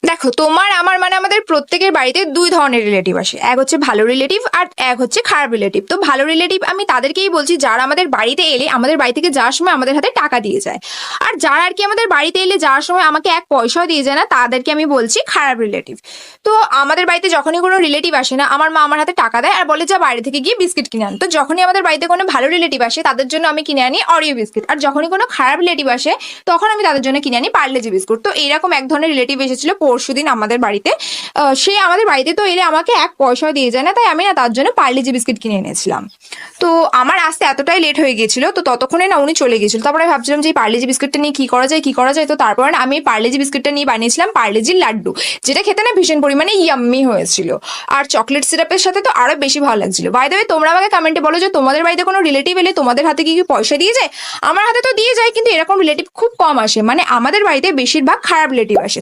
দেখো, তোমার আমার মানে আমাদের প্রত্যেকের বাড়িতে দুই ধরনের রিলেটিভ আসে। এক হচ্ছে ভালো রিলেটিভ আর এক হচ্ছে খারাপ রিলেটিভ। তো ভালো রিলেটিভ আমি তাদেরকেই বলছি যারা আমাদের বাড়িতে এলে আমাদের বাড়ি থেকে যাওয়ার সময় আমাদের হাতে টাকা দিয়ে যায়। আর যারা আর কি আমাদের বাড়িতে এলে যাওয়ার সময় আমাকে এক পয়সাও দিয়ে যায় না, তাদেরকে আমি বলছি খারাপ রিলেটিভ। তো আমাদের বাড়িতে যখনই কোনো রিলেটিভ আসে না, আমার মা আমার হাতে টাকা দেয় আর বলে যা বাইরে থেকে গিয়ে বিস্কিট কিনে আন। তো যখনই আমাদের বাড়িতে কোনো ভালো রিলেটিভ আসে তাদের জন্য আমি কিনে আনি অরিও বিস্কিট, আর যখনই কোনো খারাপ রিলেটিভ আসে তখন আমি তাদের জন্য কিনে আনি পার্লেজি বিস্কুট। তো এইরকম এক ধরনের রিলেটিভ এসেছিল পরশুদিন আমাদের বাড়িতে। সে আমাদের বাড়িতে তো এলে আমাকে এক পয়সাও দিয়ে যায় না, তাই আমি না তার জন্য পার্লেজি বিস্কিট কিনে এনেছিলাম। তো আমার আসতে এতটাই লেট হয়ে গিয়েছিল, তো ততক্ষণে না উনি চলে গিয়েছিল। তারপরে আমি ভাবছিলাম যে এই পার্লেজি বিস্কিটটা নিয়ে কি করা যায় কি করা যায়। তো তারপরে না আমি এই পার্লেজি বিস্কিটটা নিয়ে বানিয়েছিলাম পার্লেজির লাড্ডু, যেটা খেতে না ভীষণ পরিমাণে ইয়াম্মি হয়েছিল। আর চকলেট সিরাপের সাথে তো আরো বেশি ভালো লাগছিল। বাই দ্য ওয়ে, তোমরা আমাকে কমেন্টে বলো যে তোমাদের বাড়িতে কোনো রিলেটিভ এলে তোমাদের হাতে কি কি পয়সা দিয়ে যায়। আমার হাতে তো দিয়ে যায়, কিন্তু এরকম রিলেটিভ খুব কম আসে, মানে আমাদের বাড়িতে বেশিরভাগ খারাপ রিলেটিভ আসে।